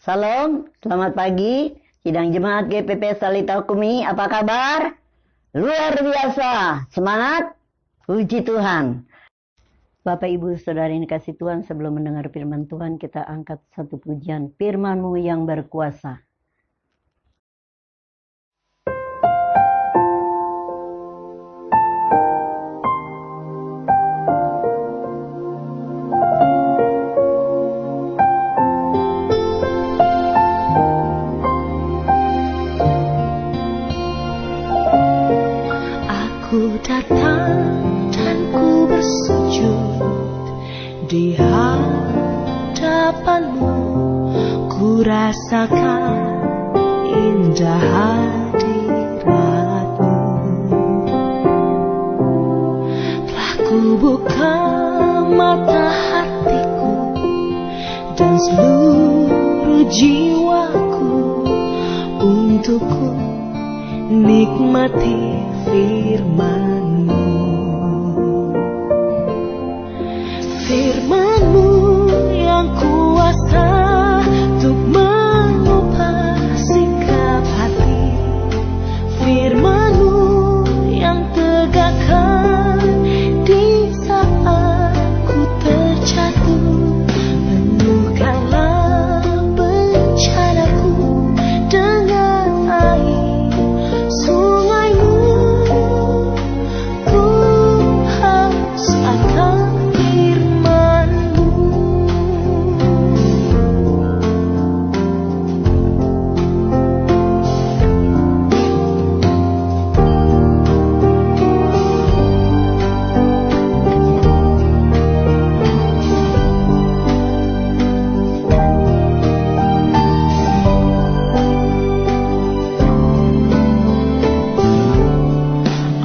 Salam, selamat pagi. Sidang Jemaat GPP Salita Hukumi, apa kabar? Luar biasa, semangat, puji Tuhan. Bapak Ibu Saudara yang dikasih Tuhan, sebelum mendengar firman Tuhan, kita angkat satu pujian, firman-Mu yang berkuasa. Ku datang dan ku bersujud di hadapan-Mu, ku rasakan indah hadirat-Mu. Telah ku buka mata hatiku dan seluruh jiwaku untuk ku nikmati firman-Mu. Firman-Mu yang kuasa untuk mengubah sikap hati. Firman-Mu yang tegakkan di saat ku terjatuh. Penuhkanlah bencanaku dengan air sungai-Mu. Ku haus akan firman-Mu.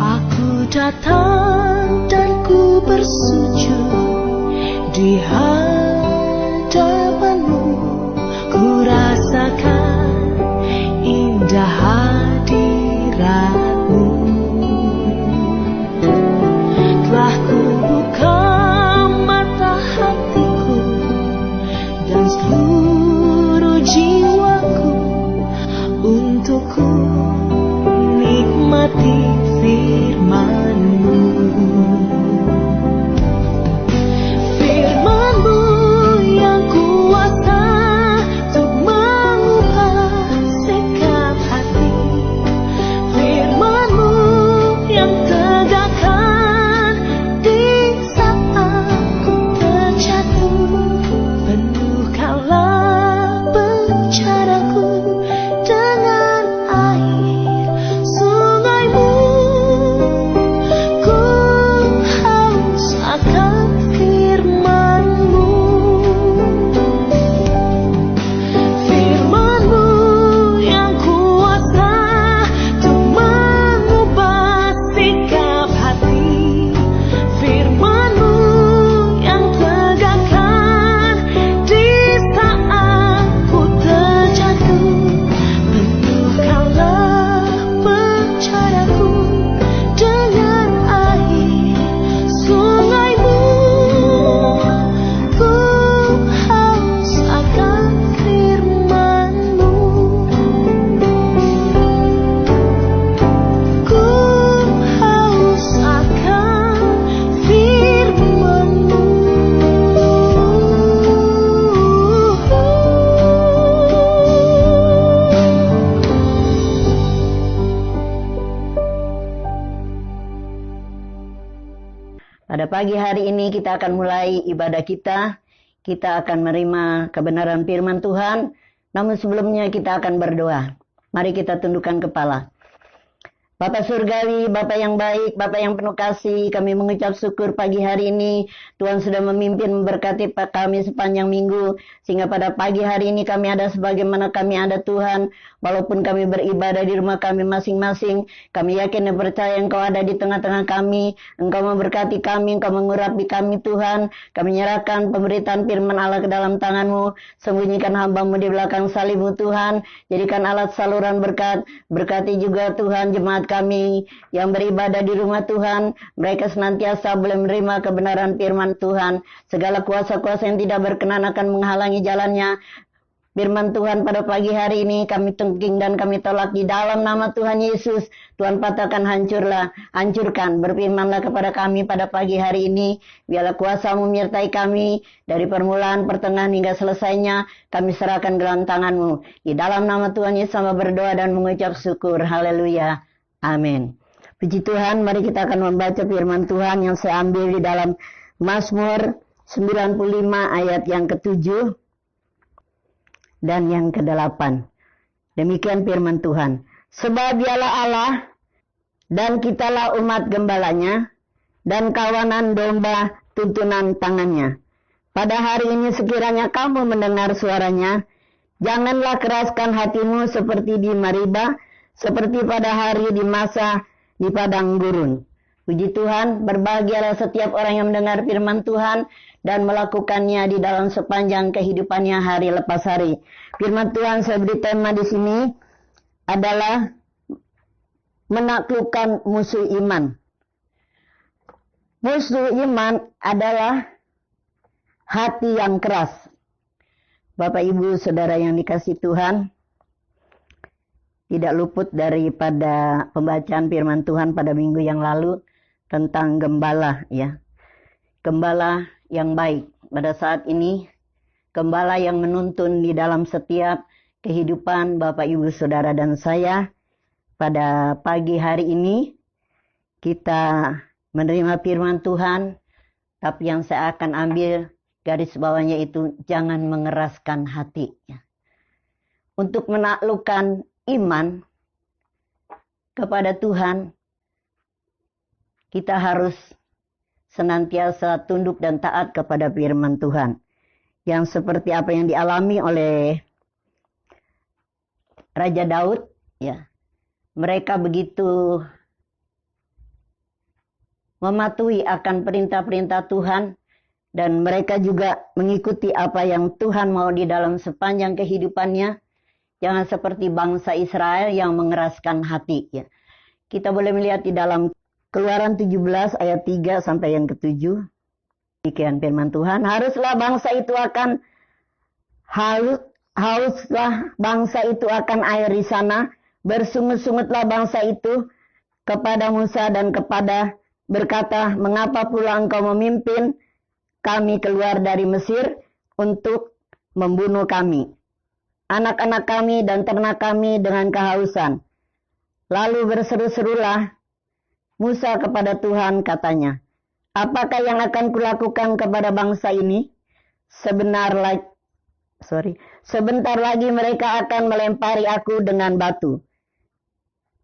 Aku datang dan ku bersujud di hadapan-Mu, ku rasakan indah hadirat-Mu. Telah ku buka mata hatiku dan seluruh jiwaku untuk ku nikmati firman-Mu. Firman-Mu yang kuasa untuk mengubah sikap hati. Firman-Mu yang tegakkan di saat ku terjatuh. Penuhkanlah bencanaku dengan air sungai-Mu. Ku haus akan firman-Mu. Firman-Mu yang kuasa untuk mengubah sikap hati. Firman-Mu yang tegakkan di saat ku terjatuh. Penuhkanlah bencanaku dengan air sungai-Mu. Ku haus akan firman-Mu. Ku haus akan firman-Mu. Pada pagi hari ini kita akan mulai ibadah kita. Kita akan menerima kebenaran firman Tuhan. Namun sebelumnya kita akan berdoa. Mari kita tundukkan kepala. Bapak Surgawi, Bapak yang baik, Bapak yang penuh kasih, kami mengucap syukur pagi hari ini. Tuhan sudah memimpin memberkati kami sepanjang minggu. Sehingga pada pagi hari ini kami ada sebagaimana kami ada Tuhan. Walaupun kami beribadah di rumah kami masing-masing, kami yakin dan percaya Engkau ada di tengah-tengah kami. Engkau memberkati kami, Engkau mengurapi kami Tuhan. Kami menyerahkan pemberitaan firman Allah ke dalam tangan-Mu. Sembunyikan hamba-Mu di belakang salib-Mu Tuhan. Jadikan alat saluran berkat. Berkati juga Tuhan jemaat kami yang beribadah di rumah Tuhan. Mereka senantiasa boleh menerima kebenaran firman Tuhan. Segala kuasa-kuasa yang tidak berkenan akan menghalangi jalannya. Firman Tuhan pada pagi hari ini kami tengking dan kami tolak di dalam nama Tuhan Yesus. Tuhan patahkan, hancurkan. Berfirmanlah kepada kami pada pagi hari ini. Biarlah kuasa-Mu menyertai kami dari permulaan, pertengahan hingga selesainya. Kami serahkan ke dalam tangan-Mu. Di dalam nama Tuhan Yesus sama berdoa dan mengucap syukur. Haleluya. Amin. Puji Tuhan, mari kita akan membaca firman Tuhan yang saya ambil di dalam Mazmur 95 ayat yang ke-7. Dan yang ke-8. Demikian firman Tuhan. Sebab Dialah Allah dan kitalah umat gembalanya dan kawanan domba tuntunan tangannya. Pada hari ini sekiranya kamu mendengar suaranya, janganlah keraskan hatimu seperti di Mariba, seperti pada hari di masa di padang gurun. Puji Tuhan, berbahagialah setiap orang yang mendengar firman Tuhan dan melakukannya di dalam sepanjang kehidupannya hari lepas hari. Firman Tuhan saya beri tema di sini adalah menaklukkan musuh iman. Musuh iman adalah hati yang keras. Bapak Ibu Saudara yang dikasihi Tuhan, tidak luput daripada pembacaan firman Tuhan pada minggu yang lalu tentang gembala, ya. Gembala yang baik. Pada saat ini, gembala yang menuntun di dalam setiap kehidupan Bapak Ibu Saudara dan saya. Pada pagi hari ini, kita menerima firman Tuhan, tapi yang saya akan ambil garis bawahnya itu jangan mengeraskan hati. Untuk menaklukkan iman kepada Tuhan, kita harus senantiasa tunduk dan taat kepada firman Tuhan. Yang seperti apa yang dialami oleh Raja Daud, ya. Mereka begitu mematuhi akan perintah-perintah Tuhan dan mereka juga mengikuti apa yang Tuhan mau di dalam sepanjang kehidupannya. Jangan seperti bangsa Israel yang mengeraskan hati, ya. Kita boleh melihat di dalam Keluaran 17 ayat 3 sampai yang ke-7. Demikian firman Tuhan. Haruslah bangsa itu akan hauslah bangsa itu akan air di sana. Bersungut-sungutlah bangsa itu kepada Musa dan kepada berkata, mengapa pula engkau memimpin kami keluar dari Mesir untuk membunuh kami, anak-anak kami dan ternak kami dengan kehausan. Lalu berseru-serulah Musa kepada Tuhan, katanya, apakah yang akan kulakukan kepada bangsa ini? Sebentar lagi mereka akan melempari aku dengan batu.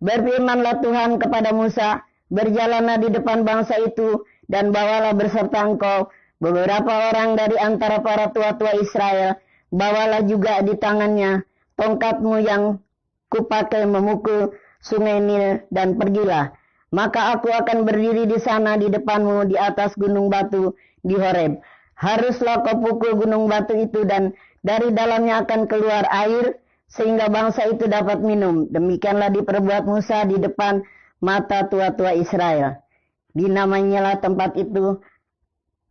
Berfirmanlah Tuhan kepada Musa, berjalanlah di depan bangsa itu dan bawalah beserta engkau beberapa orang dari antara para tua-tua Israel. Bawalah juga di tangannya tongkatmu yang kupakai memukul sungai Nil dan pergilah. Maka aku akan berdiri di sana di depanmu di atas gunung batu di Horeb. Haruslah kau pukul gunung batu itu dan dari dalamnya akan keluar air sehingga bangsa itu dapat minum. Demikianlah diperbuat Musa di depan mata tua-tua Israel. Dinamainyalah tempat itu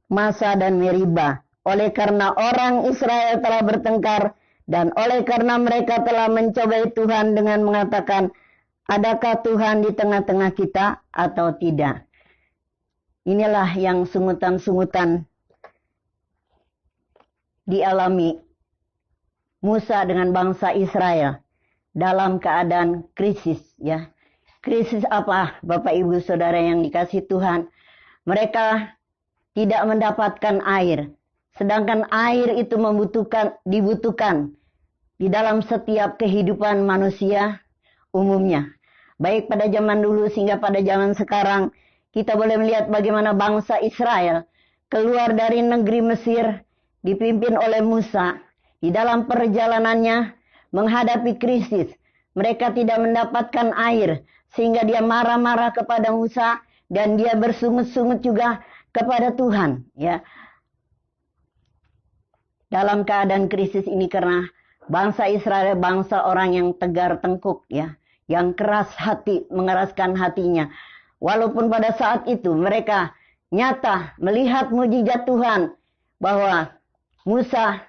Masa dan Meriba. Oleh karena orang Israel telah bertengkar dan oleh karena mereka telah mencobai Tuhan dengan mengatakan, adakah Tuhan di tengah-tengah kita atau tidak? Inilah yang sungutan-sungutan dialami Musa dengan bangsa Israel dalam keadaan krisis, ya. Krisis apa, Bapak Ibu Saudara yang dikasihi Tuhan? Mereka tidak mendapatkan air, sedangkan air itu dibutuhkan di dalam setiap kehidupan manusia umumnya. Baik pada zaman dulu sehingga pada zaman sekarang, kita boleh melihat bagaimana bangsa Israel keluar dari negeri Mesir dipimpin oleh Musa. Di dalam perjalanannya menghadapi krisis, mereka tidak mendapatkan air sehingga dia marah-marah kepada Musa dan dia bersungut-sungut juga kepada Tuhan, ya. Dalam keadaan krisis ini karena bangsa Israel bangsa orang yang tegar tengkuk, ya, yang keras hati, mengeraskan hatinya. Walaupun pada saat itu mereka nyata melihat mujizat Tuhan bahwa Musa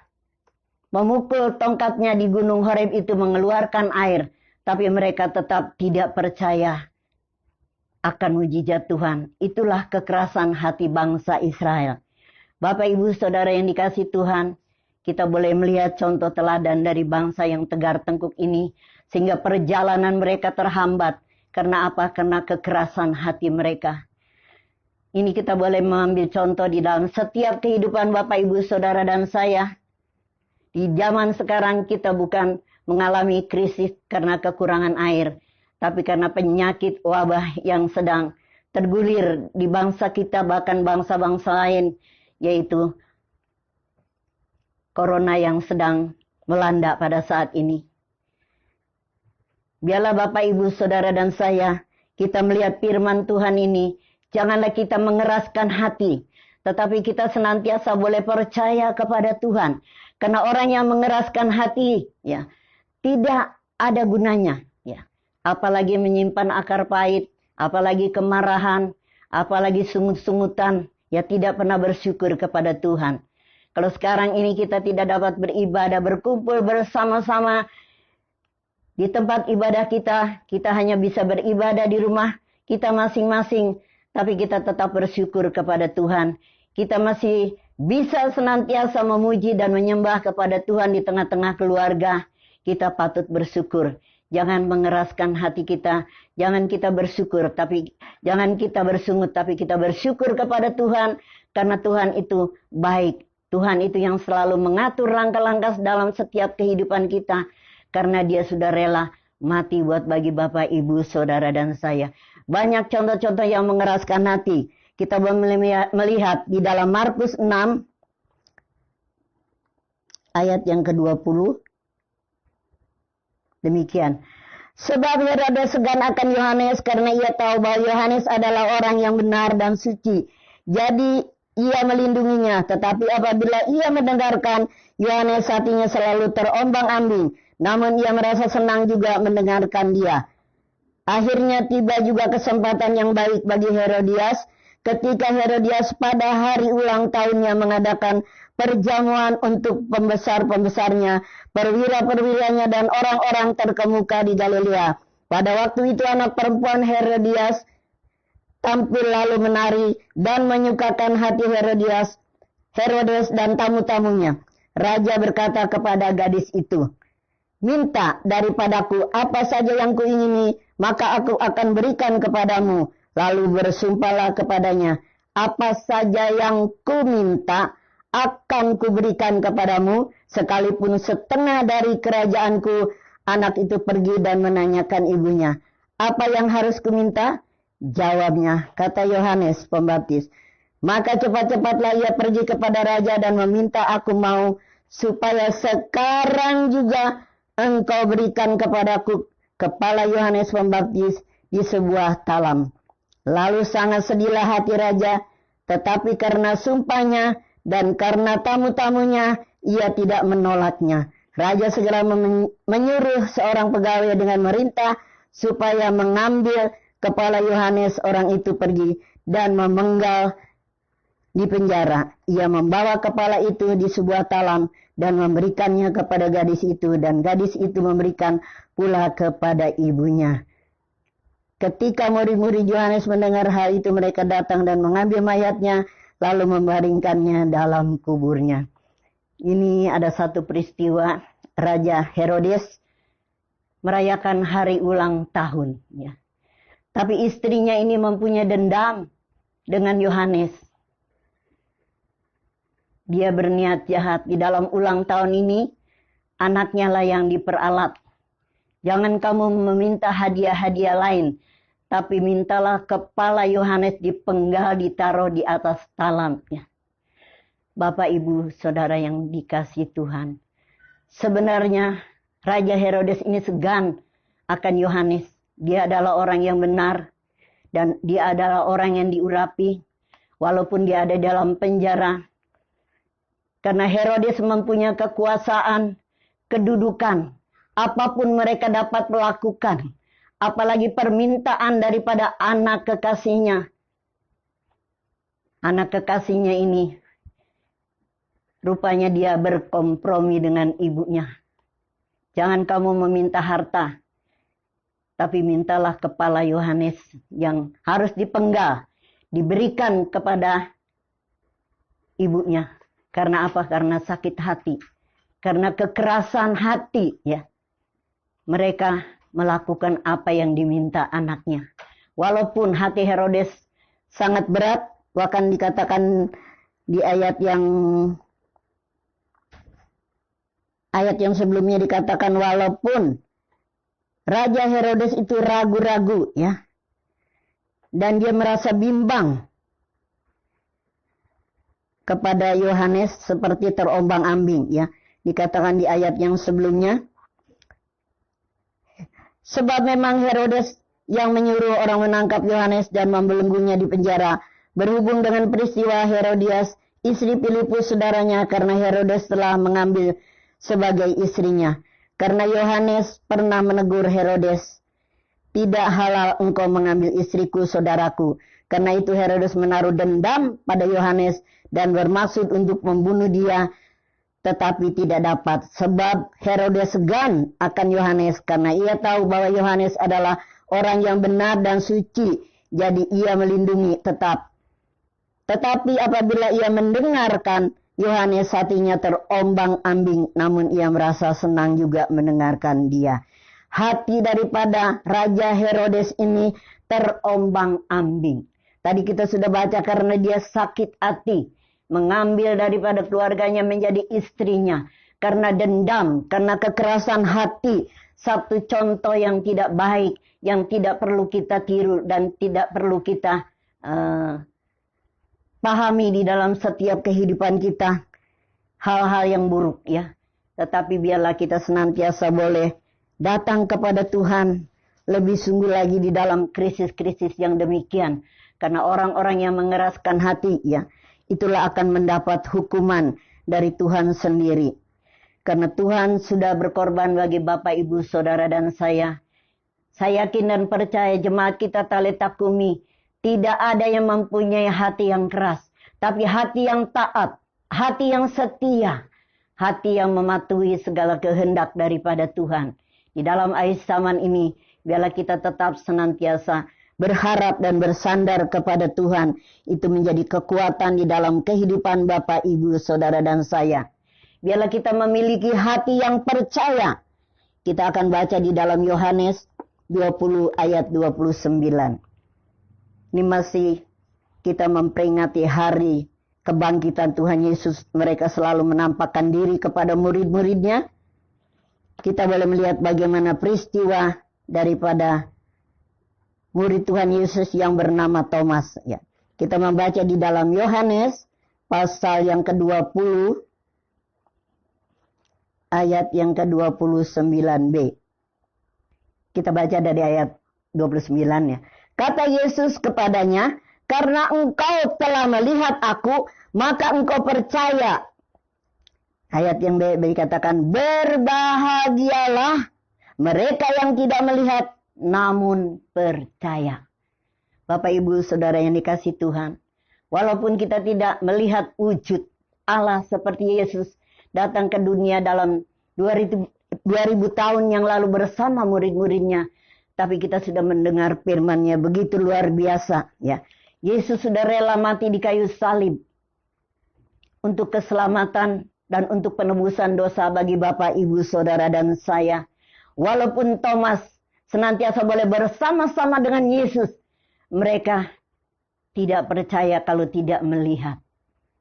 memukul tongkatnya di gunung Horeb itu mengeluarkan air, tapi mereka tetap tidak percaya akan mujizat Tuhan. Itulah kekerasan hati bangsa Israel. Bapak, Ibu, Saudara yang dikasihi Tuhan, kita boleh melihat contoh teladan dari bangsa yang tegar tengkuk ini, sehingga perjalanan mereka terhambat. Karena apa? Karena kekerasan hati mereka. Ini kita boleh mengambil contoh di dalam setiap kehidupan Bapak, Ibu, Saudara, dan saya. Di zaman sekarang kita bukan mengalami krisis karena kekurangan air, tapi karena penyakit wabah yang sedang tergulir di bangsa kita, bahkan bangsa-bangsa lain, yaitu corona yang sedang melanda pada saat ini. Biarlah Bapak, Ibu, Saudara, dan saya, kita melihat firman Tuhan ini, janganlah kita mengeraskan hati, tetapi kita senantiasa boleh percaya kepada Tuhan. Karena orang yang mengeraskan hati, ya, tidak ada gunanya. Apalagi menyimpan akar pahit, apalagi kemarahan, apalagi sungut-sungutan, ya tidak pernah bersyukur kepada Tuhan. Kalau sekarang ini kita tidak dapat beribadah, berkumpul bersama-sama di tempat ibadah kita hanya bisa beribadah di rumah kita masing-masing, tapi kita tetap bersyukur kepada Tuhan. Kita masih bisa senantiasa memuji dan menyembah kepada Tuhan di tengah-tengah keluarga. Kita patut bersyukur. Jangan mengeraskan hati kita. Jangan kita bersyukur, tapi jangan kita bersungut, tapi kita bersyukur kepada Tuhan. Karena Tuhan itu baik. Tuhan itu yang selalu mengatur langkah-langkah dalam setiap kehidupan kita. Karena Dia sudah rela mati buat bagi Bapak, Ibu, Saudara, dan saya. Banyak contoh-contoh yang mengeraskan hati. Kita melihat di dalam Markus 6 ayat yang ke-20. Demikian. Sebab Herodes segan akan Yohanes karena ia tahu bahwa Yohanes adalah orang yang benar dan suci. Jadi ia melindunginya. Tetapi apabila ia mendengarkan Yohanes, hatinya selalu terombang-ambing. Namun ia merasa senang juga mendengarkan dia. Akhirnya tiba juga kesempatan yang baik bagi Herodias. Ketika Herodias pada hari ulang tahunnya mengadakan perjamuan untuk pembesar-pembesarnya, perwira-perwiranya, dan orang-orang terkemuka di Galilea. Pada waktu itu anak perempuan Herodias tampil lalu menari dan menyukakan hati Herodes dan tamu-tamunya. Raja berkata kepada gadis itu, "Minta daripadaku apa saja yang kuingini, maka aku akan berikan kepadamu." Lalu bersumpahlah kepadanya, "Apa saja yang ku minta akan kuberikan kepadamu, sekalipun setengah dari kerajaanku." Anak itu pergi dan menanyakan ibunya, "Apa yang harus kuminta?" Jawabnya, kata Yohanes Pembaptis, "Maka cepat-cepatlah ia pergi kepada raja dan meminta, aku mau supaya sekarang juga engkau berikan kepadaku kepala Yohanes Pembaptis di sebuah talam." Lalu sangat sedihlah hati raja, tetapi karena sumpahnya dan karena tamu-tamunya, ia tidak menolaknya. Raja segera menyuruh seorang pegawai dengan merintah supaya mengambil kepala Yohanes. Orang itu pergi dan memenggal di penjara. Ia membawa kepala itu di sebuah talam dan memberikannya kepada gadis itu, dan gadis itu memberikan pula kepada ibunya. Ketika murid-murid Yohanes mendengar hal itu, mereka datang dan mengambil mayatnya, lalu membaringkannya dalam kuburnya. Ini ada satu peristiwa, Raja Herodes merayakan hari ulang tahun. Ya. Tapi istrinya ini mempunyai dendam dengan Yohanes. Dia berniat jahat. Di dalam ulang tahun ini, anaknya lah yang diperalat. Jangan kamu meminta hadiah-hadiah lain, tapi mintalah kepala Yohanes dipenggal, ditaruh di atas talamnya. Bapak, Ibu, Saudara yang dikasihi Tuhan, sebenarnya Raja Herodes ini segan akan Yohanes. Dia adalah orang yang benar dan dia adalah orang yang diurapi walaupun dia ada dalam penjara. Karena Herodes mempunyai kekuasaan, kedudukan, apapun mereka dapat melakukan. Apalagi permintaan daripada anak kekasihnya. Anak kekasihnya ini Rupanya dia berkompromi dengan ibunya. Jangan kamu meminta harta, tapi mintalah kepala Yohanes yang harus dipenggal, diberikan kepada ibunya. Karena apa? Karena sakit hati, karena kekerasan hati, ya. Mereka melakukan apa yang diminta anaknya. Walaupun hati Herodes sangat berat, bahkan dikatakan di ayat yang sebelumnya dikatakan walaupun Raja Herodes itu ragu-ragu, ya, dan dia merasa bimbang kepada Yohanes seperti terombang-ambing, ya. Dikatakan di ayat yang sebelumnya, sebab memang Herodes yang menyuruh orang menangkap Yohanes dan membelenggunya di penjara berhubung dengan peristiwa Herodias, istri Filipus saudaranya, karena Herodes telah mengambil sebagai istrinya. Karena Yohanes pernah menegur Herodes, tidak halal engkau mengambil istriku saudaraku. Karena itu Herodes menaruh dendam pada Yohanes dan bermaksud untuk membunuh dia, tetapi tidak dapat. Sebab Herodes segan akan Yohanes, karena ia tahu bahwa Yohanes adalah orang yang benar dan suci, jadi ia melindungi tetap. Tetapi apabila ia mendengarkan Yohanes, hatinya terombang-ambing, namun ia merasa senang juga mendengarkan dia. Hati daripada Raja Herodes ini terombang-ambing. Tadi kita sudah baca karena dia sakit hati, mengambil daripada keluarganya menjadi istrinya. Karena dendam, karena kekerasan hati. Satu contoh yang tidak baik, yang tidak perlu kita tiru dan tidak perlu kita pahami di dalam setiap kehidupan kita. Hal-hal yang buruk, ya. Tetapi biarlah kita senantiasa boleh datang kepada Tuhan lebih sungguh lagi di dalam krisis-krisis yang demikian. Karena orang-orang yang mengeraskan hati, ya, itulah akan mendapat hukuman dari Tuhan sendiri. Karena Tuhan sudah berkorban bagi Bapak, Ibu, Saudara, dan saya. Saya yakin dan percaya jemaat kita Taletakumi tidak ada yang mempunyai hati yang keras, tapi hati yang taat, hati yang setia, hati yang mematuhi segala kehendak daripada Tuhan. Di dalam akhir zaman ini, biarlah kita tetap senantiasa berharap dan bersandar kepada Tuhan. Itu menjadi kekuatan di dalam kehidupan Bapak, Ibu, Saudara, dan saya. Biarlah kita memiliki hati yang percaya. Kita akan baca di dalam Yohanes 20 ayat 29. Ini masih kita memperingati hari kebangkitan Tuhan Yesus. Mereka selalu menampakkan diri kepada murid-muridnya. Kita boleh melihat bagaimana peristiwa daripada murid Tuhan Yesus yang bernama Thomas. Ya. Kita membaca di dalam Yohanes pasal yang ke-20 ayat yang ke-29b. Kita baca dari ayat 29 ya. Kata Yesus kepadanya, karena engkau telah melihat aku, maka engkau percaya. Ayat yang dikatakan, berbahagialah mereka yang tidak melihat, namun percaya. Bapak, Ibu, Saudara yang dikasih Tuhan, walaupun kita tidak melihat wujud Allah seperti Yesus datang ke dunia dalam 2000 tahun yang lalu bersama murid-muridnya, tapi kita sudah mendengar firman-Nya begitu luar biasa, ya. Yesus sudah rela mati di kayu salib untuk keselamatan dan untuk penebusan dosa bagi Bapak, Ibu, Saudara, dan saya. Walaupun Thomas senantiasa boleh bersama-sama dengan Yesus, mereka tidak percaya kalau tidak melihat.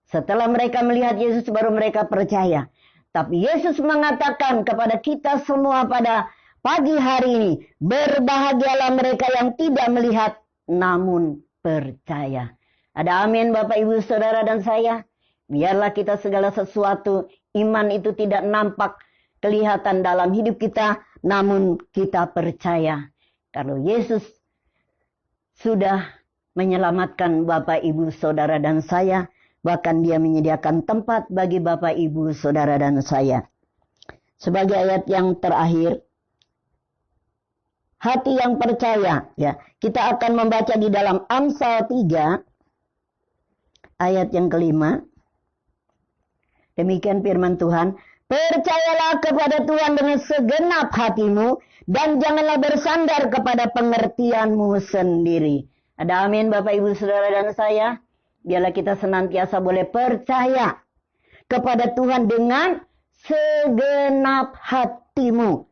Setelah mereka melihat Yesus, baru mereka percaya. Tapi Yesus mengatakan kepada kita semua pada pagi hari ini, berbahagialah mereka yang tidak melihat, namun percaya. Ada amin Bapak, Ibu, Saudara, dan saya. Biarlah kita segala sesuatu, iman itu tidak nampak kelihatan dalam hidup kita, namun kita percaya. Kalau Yesus sudah menyelamatkan Bapak, Ibu, Saudara, dan saya, bahkan Dia menyediakan tempat bagi Bapak, Ibu, Saudara, dan saya. Sebagai ayat yang terakhir, hati yang percaya, ya. Kita akan membaca di dalam Amsal 3 ayat yang kelima. Demikian firman Tuhan. Percayalah kepada Tuhan dengan segenap hatimu dan janganlah bersandar kepada pengertianmu sendiri. Ada amin Bapak Ibu Saudara dan saya. Biarlah kita senantiasa boleh percaya kepada Tuhan dengan segenap hatimu.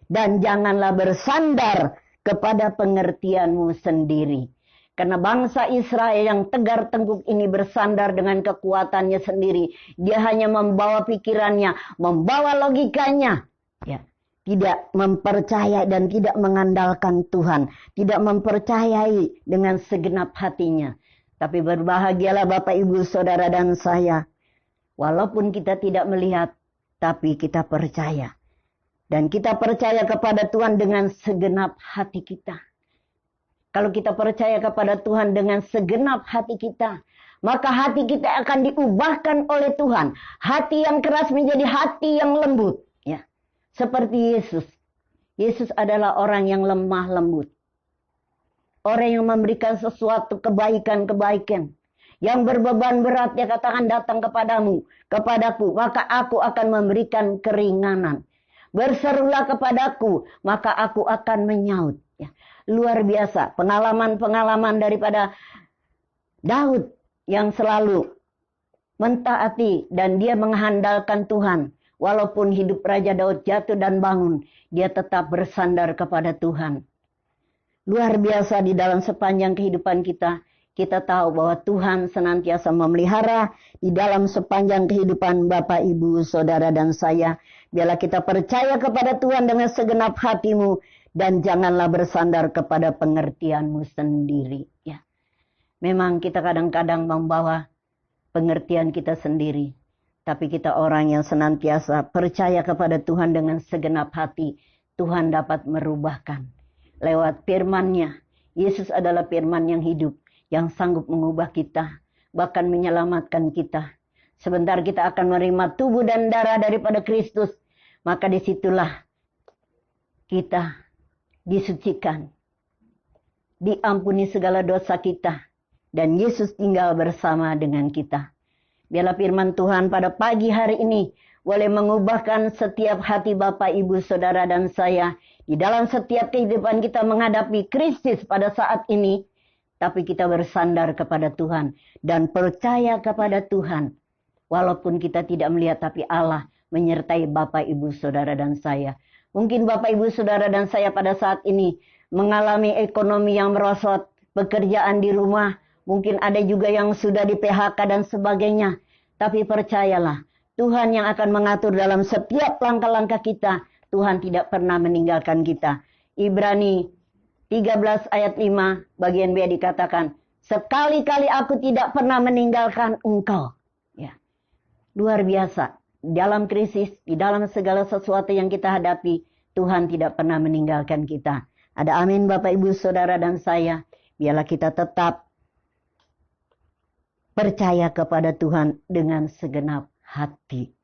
Dan janganlah bersandar kepada pengertianmu sendiri. Karena bangsa Israel yang tegar tengkuk ini bersandar dengan kekuatannya sendiri. Dia hanya membawa pikirannya, membawa logikanya. Ya, tidak mempercayai dan tidak mengandalkan Tuhan. Tidak mempercayai dengan segenap hatinya. Tapi berbahagialah Bapak Ibu Saudara dan saya. Walaupun kita tidak melihat, tapi kita percaya. Dan kita percaya kepada Tuhan dengan segenap hati kita. Kalau kita percaya kepada Tuhan dengan segenap hati kita, maka hati kita akan diubahkan oleh Tuhan. Hati yang keras menjadi hati yang lembut. Ya, seperti Yesus. Yesus adalah orang yang lemah lembut. Orang yang memberikan sesuatu kebaikan-kebaikan. Yang berbeban berat, dia katakan datang kepadaku, maka aku akan memberikan keringanan. Berserulah kepadaku, maka aku akan menyaut. Ya. Luar biasa pengalaman-pengalaman daripada Daud yang selalu mentaati dan dia mengandalkan Tuhan. Walaupun hidup Raja Daud jatuh dan bangun, dia tetap bersandar kepada Tuhan. Luar biasa di dalam sepanjang kehidupan kita. Kita tahu bahwa Tuhan senantiasa memelihara di dalam sepanjang kehidupan Bapak, Ibu, Saudara, dan saya. Biarlah kita percaya kepada Tuhan dengan segenap hatimu. Dan janganlah bersandar kepada pengertianmu sendiri. Ya. Memang kita kadang-kadang membawa pengertian kita sendiri. Tapi kita orang yang senantiasa percaya kepada Tuhan dengan segenap hati. Tuhan dapat merubahkan. Lewat firman-Nya. Yesus adalah firman yang hidup. Yang sanggup mengubah kita. Bahkan menyelamatkan kita. Sebentar kita akan menerima tubuh dan darah daripada Kristus. Maka disitulah kita disucikan, diampuni segala dosa kita, dan Yesus tinggal bersama dengan kita. Biarlah firman Tuhan pada pagi hari ini boleh mengubahkan setiap hati Bapak, Ibu, Saudara, dan saya. Di dalam setiap kehidupan kita menghadapi krisis pada saat ini, tapi kita bersandar kepada Tuhan dan percaya kepada Tuhan. Walaupun kita tidak melihat, tapi Allah menyertai Bapak, Ibu, Saudara, dan saya. Mungkin Bapak, Ibu, Saudara, dan saya pada saat ini mengalami ekonomi yang merosot, pekerjaan di rumah, mungkin ada juga yang sudah di PHK dan sebagainya. Tapi percayalah, Tuhan yang akan mengatur dalam setiap langkah-langkah kita. Tuhan tidak pernah meninggalkan kita. Ibrani 13 ayat 5 bagian B dikatakan, sekali-kali aku tidak pernah meninggalkan engkau. Ya, luar biasa. Dalam krisis, di dalam segala sesuatu yang kita hadapi, Tuhan tidak pernah meninggalkan kita. Ada amin Bapak, Ibu, Saudara, dan saya. Biarlah kita tetap percaya kepada Tuhan dengan segenap hati.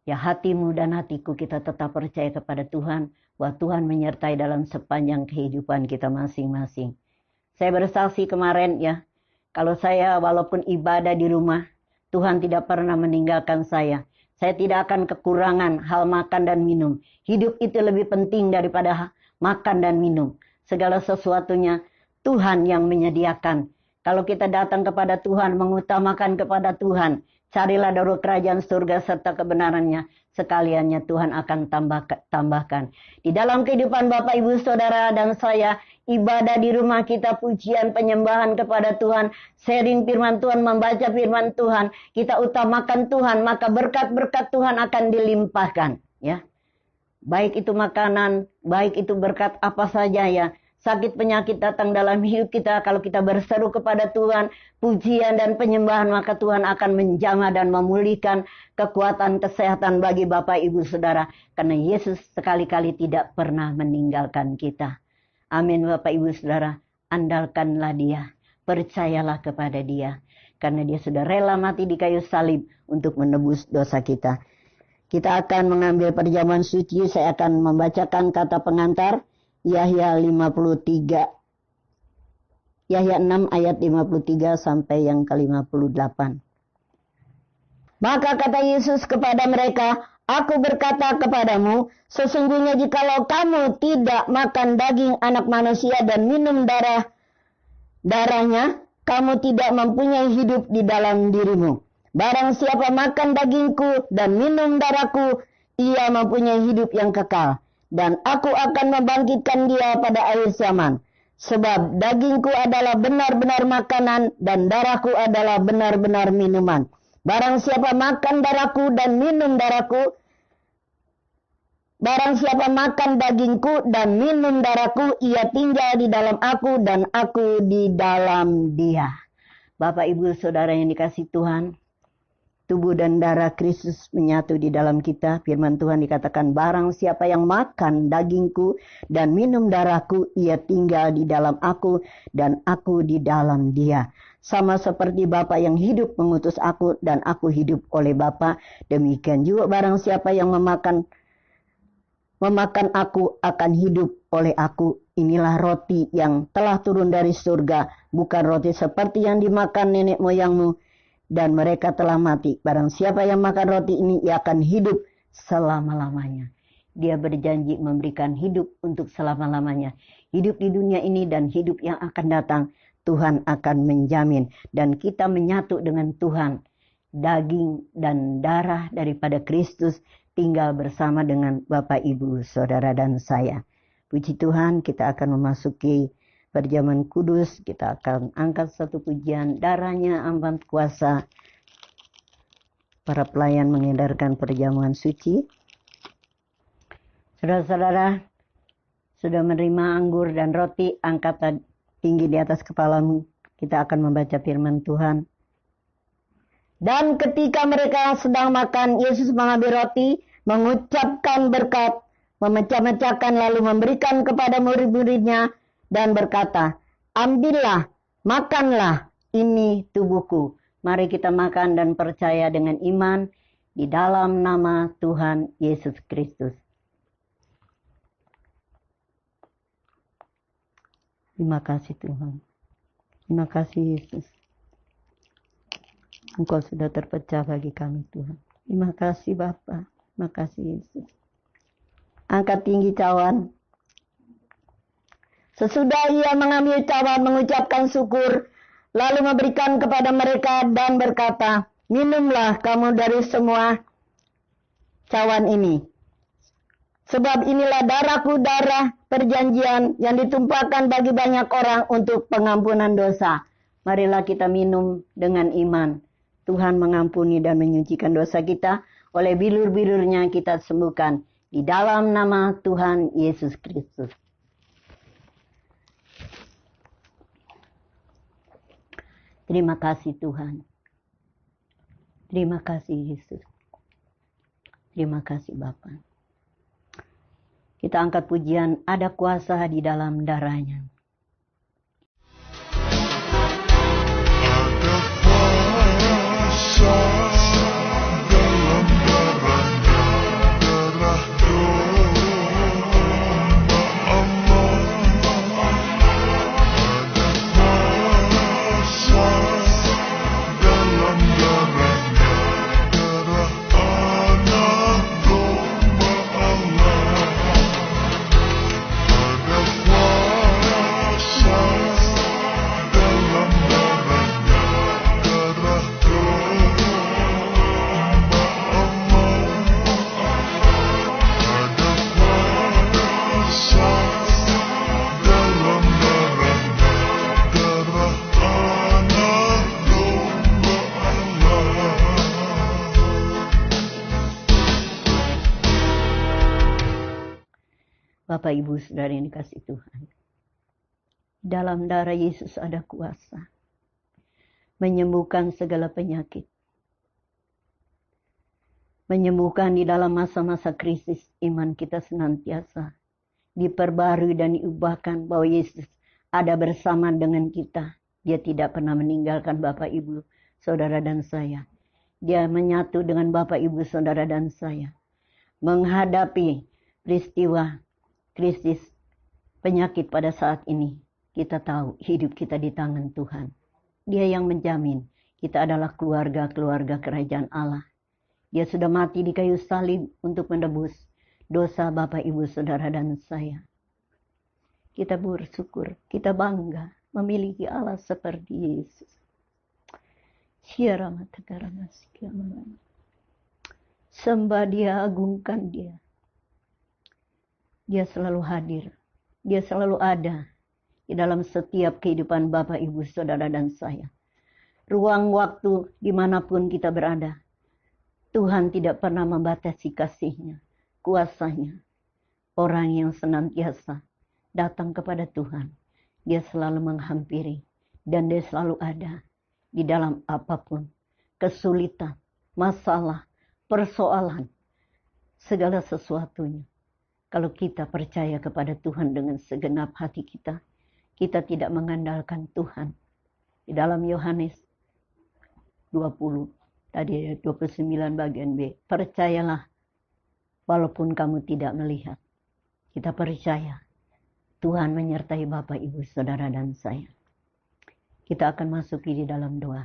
Ya, hatimu dan hatiku kita tetap percaya kepada Tuhan, bahwa Tuhan menyertai dalam sepanjang kehidupan kita masing-masing. Saya bersaksi kemarin ya, kalau saya walaupun ibadah di rumah, Tuhan tidak pernah meninggalkan saya. Saya tidak akan kekurangan hal makan dan minum. Hidup itu lebih penting daripada makan dan minum. Segala sesuatunya Tuhan yang menyediakan. Kalau kita datang kepada Tuhan, mengutamakan kepada Tuhan, carilah dahulu kerajaan surga serta kebenarannya, sekaliannya Tuhan akan tambahkan. Di dalam kehidupan Bapak, Ibu, Saudara, dan saya, ibadah di rumah kita, pujian, penyembahan kepada Tuhan, sharing firman Tuhan, membaca firman Tuhan, kita utamakan Tuhan, maka berkat-berkat Tuhan akan dilimpahkan. Ya, baik itu makanan, baik itu berkat apa saja ya. Sakit penyakit datang dalam hidup kita, kalau kita berseru kepada Tuhan, pujian dan penyembahan, maka Tuhan akan menjamah dan memulihkan kekuatan kesehatan bagi Bapak, Ibu, Saudara. Karena Yesus sekali-kali tidak pernah meninggalkan kita. Amin Bapak, Ibu, Saudara. Andalkanlah Dia, percayalah kepada Dia. Karena Dia sudah rela mati di kayu salib untuk menebus dosa kita. Kita akan mengambil perjamuan suci, saya akan membacakan kata pengantar. Yahya 53. Yahya 6 ayat 53 sampai yang ke-58. Maka kata Yesus kepada mereka, Aku berkata kepadamu, sesungguhnya jikalau kamu tidak makan daging anak manusia dan minum darahnya, kamu tidak mempunyai hidup di dalam dirimu. Barang siapa makan dagingku dan minum darahku, ia mempunyai hidup yang kekal. Dan aku akan membangkitkan dia pada akhir zaman. Sebab dagingku adalah benar-benar makanan dan darahku adalah benar-benar minuman. Barang siapa makan darahku dan minum darahku, barang siapa makan dagingku dan minum darahku, ia tinggal di dalam aku dan aku di dalam dia. Bapak, Ibu, Saudara yang dikasihi Tuhan, tubuh dan darah Kristus menyatu di dalam kita. Firman Tuhan dikatakan, barang siapa yang makan dagingku dan minum darahku, ia tinggal di dalam aku dan aku di dalam dia. Sama seperti Bapa yang hidup mengutus aku dan aku hidup oleh Bapa, demikian juga barang siapa yang memakan aku akan hidup oleh aku. Inilah roti yang telah turun dari surga, bukan roti seperti yang dimakan nenek moyangmu, dan mereka telah mati. Barang siapa yang makan roti ini, ia akan hidup selama-lamanya. Dia berjanji memberikan hidup untuk selama-lamanya. Hidup di dunia ini dan hidup yang akan datang, Tuhan akan menjamin. Dan kita menyatu dengan Tuhan. Daging dan darah daripada Kristus tinggal bersama dengan Bapak, Ibu, Saudara, dan saya. Puji Tuhan, kita akan memasuki perjamuan kudus. Kita akan angkat satu pujian, darahnya amban kuasa. Para pelayan mengedarkan perjamuan suci. Saudara-saudara, sudah menerima anggur dan roti, angkat tinggi di atas kepalamu. Kita akan membaca firman Tuhan. Dan ketika mereka sedang makan, Yesus mengambil roti, mengucapkan berkat, memecah-mecahkan lalu memberikan kepada murid-muridnya, dan berkata, ambillah, makanlah, ini tubuhku. Mari kita makan dan percaya dengan iman di dalam nama Tuhan Yesus Kristus. Terima kasih Tuhan. Terima kasih Yesus. Engkau sudah terpecah bagi kami Tuhan. Terima kasih Bapa. Terima kasih Yesus. Angkat tinggi cawan. Sesudah ia mengambil cawan, mengucapkan syukur, lalu memberikan kepada mereka dan berkata, minumlah kamu dari semua cawan ini. Sebab inilah darahku, darah perjanjian yang ditumpahkan bagi banyak orang untuk pengampunan dosa. Marilah kita minum dengan iman. Tuhan mengampuni dan menyucikan dosa kita. Oleh bilur-bilurnya kita sembuhkan. Di dalam nama Tuhan Yesus Kristus. Terima kasih Tuhan. Terima kasih Yesus. Terima kasih Bapa. Kita angkat pujian, ada kuasa di dalam darahnya. Bapak, Ibu, Saudara yang dikasihi Tuhan. Dalam darah Yesus ada kuasa. Menyembuhkan segala penyakit. Menyembuhkan di dalam masa-masa krisis iman kita senantiasa. Diperbarui dan diubahkan bahwa Yesus ada bersama dengan kita. Dia tidak pernah meninggalkan Bapak, Ibu, Saudara, dan saya. Dia menyatu dengan Bapak, Ibu, Saudara, dan saya. Menghadapi peristiwa krisis penyakit pada saat ini, kita tahu hidup kita di tangan Tuhan. Dia yang menjamin kita adalah keluarga-keluarga kerajaan Allah. Dia sudah mati di kayu salib untuk menebus dosa Bapak, Ibu, Saudara, dan saya. Kita bersyukur, kita bangga memiliki Allah seperti Yesus. Sembah dia, agungkan dia. Dia selalu hadir. Dia selalu ada di dalam setiap kehidupan Bapak, Ibu, Saudara, dan saya. Ruang waktu dimanapun kita berada, Tuhan tidak pernah membatasi kasih-Nya, kuasa-Nya. Orang yang senantiasa datang kepada Tuhan, dia selalu menghampiri dan dia selalu ada di dalam apapun, kesulitan, masalah, persoalan, segala sesuatunya. Kalau kita percaya kepada Tuhan dengan segenap hati kita, kita tidak mengandalkan Tuhan. Di dalam Yohanes 20, tadi 29 bagian B, percayalah walaupun kamu tidak melihat. Kita percaya Tuhan menyertai Bapak, Ibu, Saudara, dan saya. Kita akan masuki di dalam doa.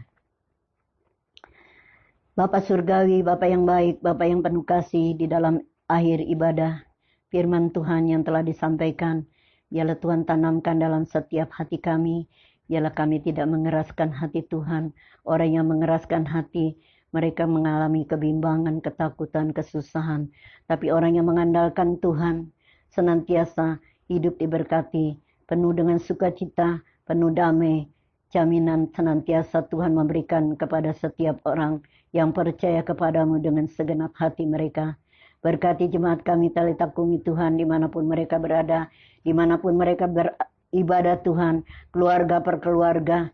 Bapak Surgawi, Bapak yang baik, Bapak yang penuh kasih, di dalam akhir ibadah, firman Tuhan yang telah disampaikan, biarlah Tuhan tanamkan dalam setiap hati kami, biarlah kami tidak mengeraskan hati Tuhan. Orang yang mengeraskan hati, mereka mengalami kebimbangan, ketakutan, kesusahan. Tapi orang yang mengandalkan Tuhan, senantiasa hidup diberkati, penuh dengan sukacita, penuh damai, jaminan senantiasa Tuhan memberikan kepada setiap orang yang percaya kepadamu dengan segenap hati mereka. Berkati jemaat kami Talita Kumi Tuhan, dimanapun mereka berada, dimanapun mereka beribadah Tuhan, keluarga per keluarga,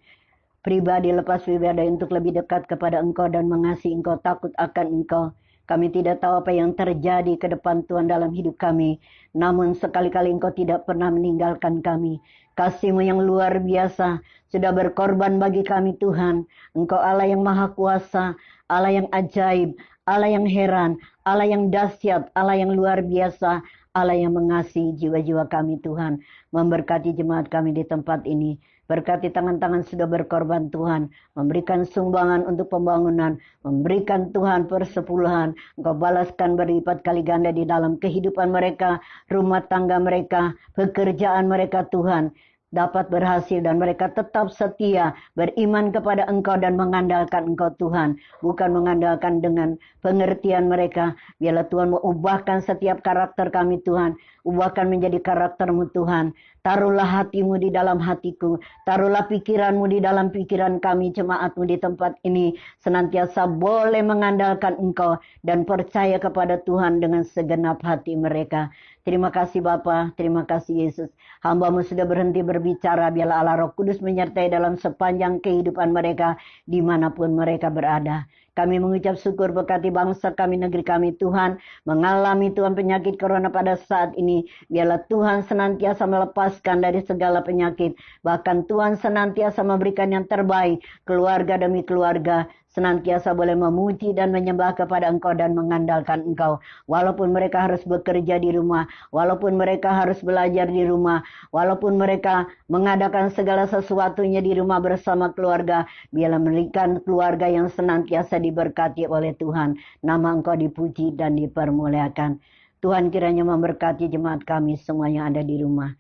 pribadi lepas pribadi untuk lebih dekat kepada Engkau dan mengasihi Engkau, takut akan Engkau. Kami tidak tahu apa yang terjadi ke depan Tuhan dalam hidup kami. Namun sekali-kali Engkau tidak pernah meninggalkan kami. Kasih-Mu yang luar biasa sudah berkorban bagi kami Tuhan. Engkau Allah yang maha kuasa, Allah yang ajaib, Allah yang heran, Allah yang dahsyat, Allah yang luar biasa, Allah yang mengasihi jiwa-jiwa kami Tuhan. Memberkati jemaat kami di tempat ini. Berkati tangan-tangan sudah berkorban Tuhan. Memberikan sumbangan untuk pembangunan. Memberikan Tuhan persepuluhan. Engkau balaskan berlipat kali ganda di dalam kehidupan mereka. Rumah tangga mereka. Pekerjaan mereka Tuhan. Dapat berhasil dan mereka tetap setia beriman kepada Engkau dan mengandalkan Engkau Tuhan, bukan mengandalkan dengan pengertian mereka. Biarlah Tuhan mengubahkan setiap karakter kami Tuhan, ubahkan menjadi karakter-Mu Tuhan. Taruhlah hati-Mu di dalam hatiku, taruhlah pikiran-Mu di dalam pikiran kami jemaat-Mu di tempat ini, senantiasa boleh mengandalkan Engkau dan percaya kepada Tuhan dengan segenap hati mereka. Terima kasih Bapa, terima kasih Yesus. Hamba-Mu sudah berhenti berbicara, biarlah Allah Roh Kudus menyertai dalam sepanjang kehidupan mereka, dimanapun mereka berada. Kami mengucap syukur berkati bangsa kami, negeri kami Tuhan, mengalami Tuhan penyakit corona pada saat ini. Biarlah Tuhan senantiasa melepaskan dari segala penyakit. Bahkan Tuhan senantiasa memberikan yang terbaik, keluarga demi keluarga, senantiasa boleh memuji dan menyembah kepada Engkau dan mengandalkan Engkau. Walaupun mereka harus bekerja di rumah, walaupun mereka harus belajar di rumah, walaupun mereka mengadakan segala sesuatunya di rumah bersama keluarga, biarlah memberikan keluarga yang senantiasa diberkati oleh Tuhan. Nama Engkau dipuji dan dipermuliakan. Tuhan kiranya memberkati jemaat kami semua yang ada di rumah.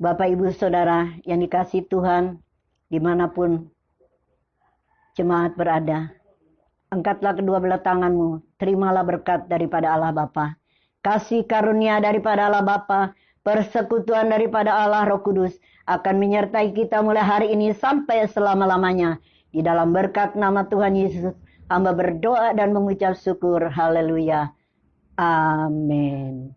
Bapak, Ibu, Saudara yang dikasihi Tuhan, dimanapun jemaat berada, angkatlah kedua belah tanganmu, terimalah berkat daripada Allah Bapa, kasih karunia daripada Allah Bapa, persekutuan daripada Allah Roh Kudus akan menyertai kita mulai hari ini sampai selama-lamanya. Di dalam berkat nama Tuhan Yesus, hamba berdoa dan mengucap syukur. Haleluya. Amin.